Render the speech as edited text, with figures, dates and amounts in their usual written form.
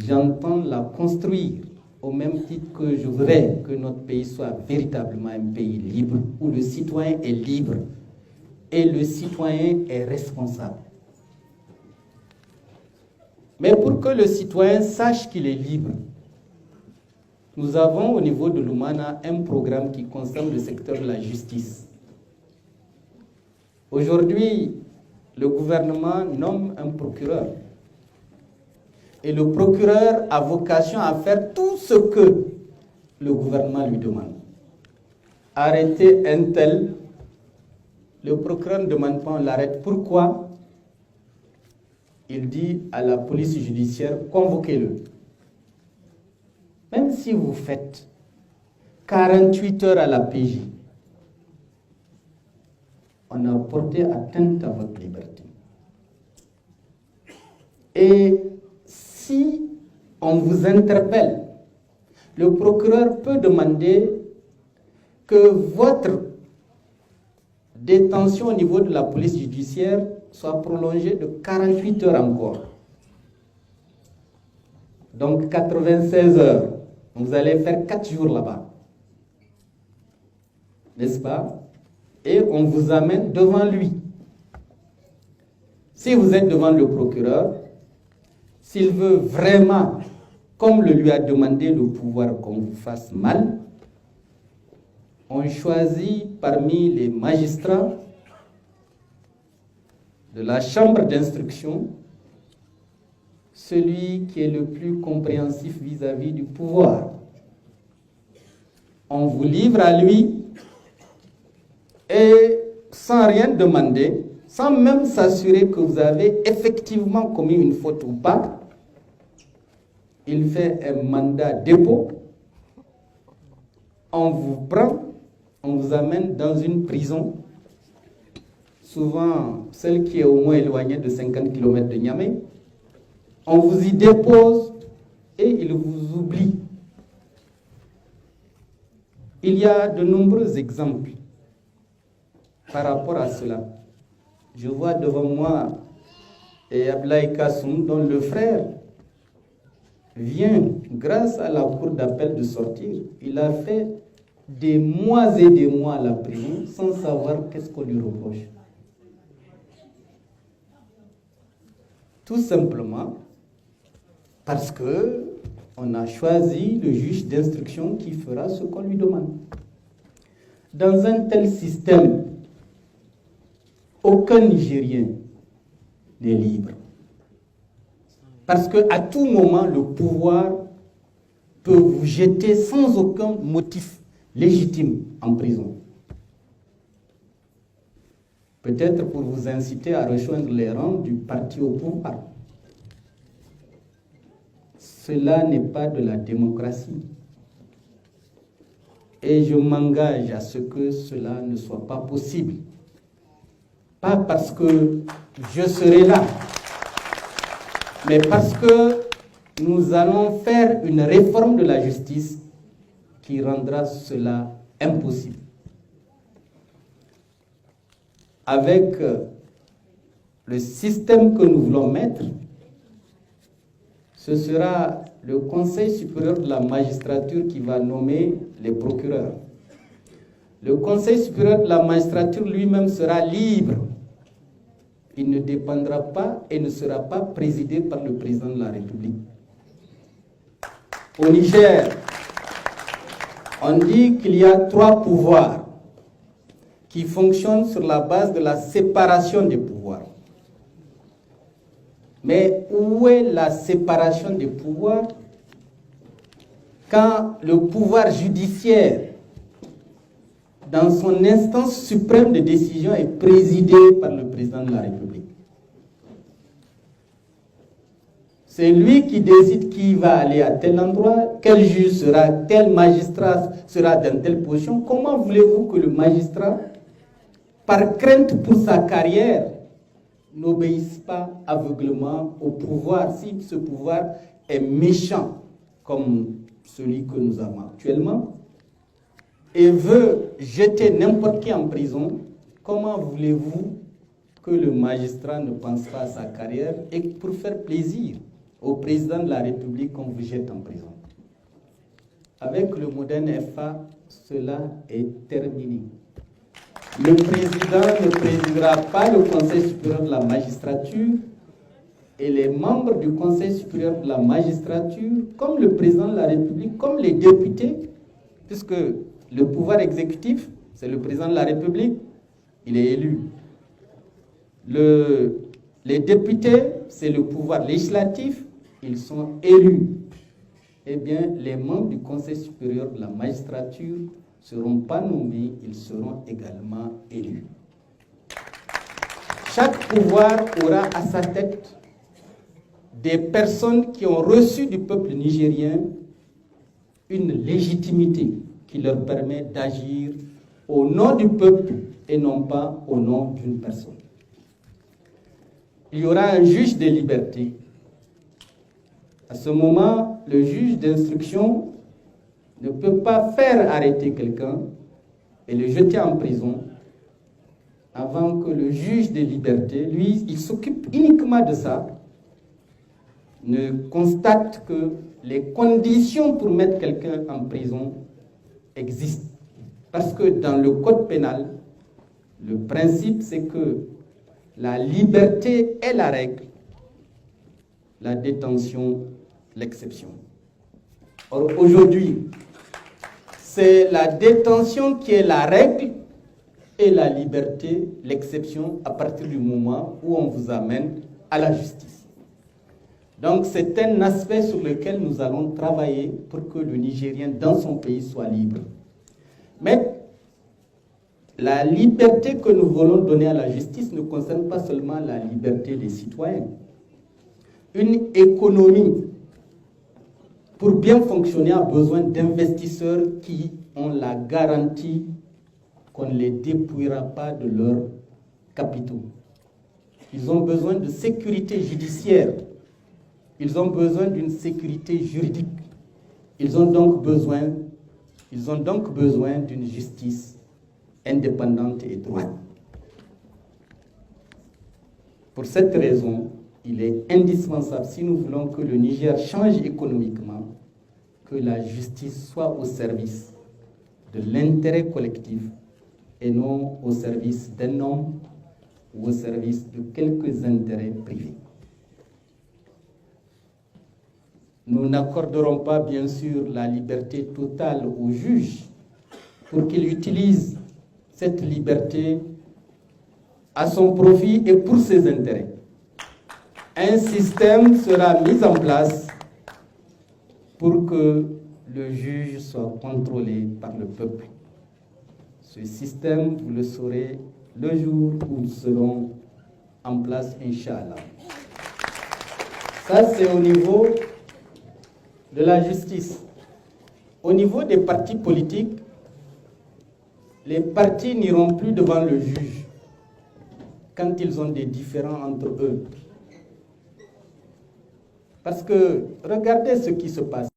j'entends la construire au même titre que je voudrais que notre pays soit véritablement un pays libre, où le citoyen est libre et le citoyen est responsable. Mais pour que le citoyen sache qu'il est libre, nous avons au niveau de l'Umana un programme qui concerne le secteur de la justice. Aujourd'hui, le gouvernement nomme un procureur. Et le procureur a vocation à faire tout ce que le gouvernement lui demande. Arrêter un tel, le procureur ne demande pas, on l'arrête. Pourquoi? Il dit à la police judiciaire, convoquez-le. Même si vous faites 48 heures à la PJ, on a porté atteinte à votre liberté. Et si on vous interpelle, le procureur peut demander que votre détention au niveau de la police judiciaire soit prolongée de 48 heures encore. Donc 96 heures. Vous allez faire 4 jours là-bas. N'est-ce pas? Et on vous amène devant lui. Si vous êtes devant le procureur, s'il veut vraiment, comme le lui a demandé le pouvoir, qu'on vous fasse mal, on choisit parmi les magistrats de la chambre d'instruction celui qui est le plus compréhensif vis-à-vis du pouvoir. On vous livre à lui et sans rien demander, sans même s'assurer que vous avez effectivement commis une faute ou pas, il fait un mandat dépôt, on vous prend, on vous amène dans une prison, souvent celle qui est au moins éloignée de 50 km de Niamey. On vous y dépose et il vous oublie. Il y a de nombreux exemples par rapport à cela. Je vois devant moi Ablaye Kassoum, dont le frère vient, grâce à la cour d'appel, de sortir. Il a fait des mois et des mois à la prison sans savoir qu'est-ce qu'on lui reproche. Tout simplement parce qu'on a choisi le juge d'instruction qui fera ce qu'on lui demande. Dans un tel système, aucun Nigérien n'est libre. Parce qu'à tout moment, le pouvoir peut vous jeter sans aucun motif légitime en prison. Peut-être pour vous inciter à rejoindre les rangs du parti au pouvoir. Cela n'est pas de la démocratie. Et je m'engage à ce que cela ne soit pas possible. Pas parce que je serai là, mais parce que nous allons faire une réforme de la justice qui rendra cela impossible. Avec le système que nous voulons mettre, ce sera le Conseil supérieur de la magistrature qui va nommer les procureurs. Le Conseil supérieur de la magistrature lui-même sera libre. Il ne dépendra pas et ne sera pas présidé par le président de la République. Au Niger, on dit qu'il y a 3 pouvoirs qui fonctionnent sur la base de la séparation des pouvoirs. Mais où est la séparation des pouvoirs quand le pouvoir judiciaire, dans son instance suprême de décision, est présidé par le président de la République? C'est lui qui décide qui va aller à tel endroit, quel juge sera, tel magistrat sera dans telle position. Comment voulez-vous que le magistrat, par crainte pour sa carrière, n'obéisse pas aveuglément au pouvoir, si ce pouvoir est méchant, comme celui que nous avons actuellement, et veut jeter n'importe qui en prison? Comment voulez-vous que le magistrat ne pense pas à sa carrière et pour faire plaisir au président de la République qu'on vous jette en prison. Avec le moderne FA, cela est terminé. Le président ne présidera pas le Conseil supérieur de la magistrature et les membres du Conseil supérieur de la magistrature, comme le président de la République, comme les députés, puisque le pouvoir exécutif, c'est le président de la République, il est élu. Les députés, c'est le pouvoir législatif, ils sont élus. Eh bien, les membres du Conseil supérieur de la magistrature ne seront pas nommés, ils seront également élus. Chaque pouvoir aura à sa tête des personnes qui ont reçu du peuple nigérien une légitimité qui leur permet d'agir au nom du peuple et non pas au nom d'une personne. Il y aura un juge des libertés. À ce moment, le juge d'instruction ne peut pas faire arrêter quelqu'un et le jeter en prison avant que le juge des libertés, lui, il s'occupe uniquement de ça, ne constate que les conditions pour mettre quelqu'un en prison existent. Parce que dans le code pénal, le principe c'est que la liberté est la règle, la détention l'exception. Or aujourd'hui, c'est la détention qui est la règle et la liberté l'exception à partir du moment où on vous amène à la justice. Donc c'est un aspect sur lequel nous allons travailler pour que le Nigérien dans son pays soit libre. Mais la liberté que nous voulons donner à la justice ne concerne pas seulement la liberté des citoyens. Une économie, pour bien fonctionner, a besoin d'investisseurs qui ont la garantie qu'on ne les dépouillera pas de leurs capitaux. Ils ont besoin de sécurité judiciaire. Ils ont besoin d'une sécurité juridique. Ils ont donc besoin d'une justice indépendante et droite. Pour cette raison, il est indispensable, si nous voulons que le Niger change économiquement, que la justice soit au service de l'intérêt collectif et non au service d'un homme ou au service de quelques intérêts privés. Nous n'accorderons pas, bien sûr, la liberté totale au juge pour qu'il utilise cette liberté à son profit et pour ses intérêts. Un système sera mis en place pour que le juge soit contrôlé par le peuple. Ce système, vous le saurez le jour où nous serons en place, Inch'Allah. Ça, c'est au niveau de la justice. Au niveau des partis politiques, les partis n'iront plus devant le juge quand ils ont des différends entre eux. Parce que regardez ce qui se passe.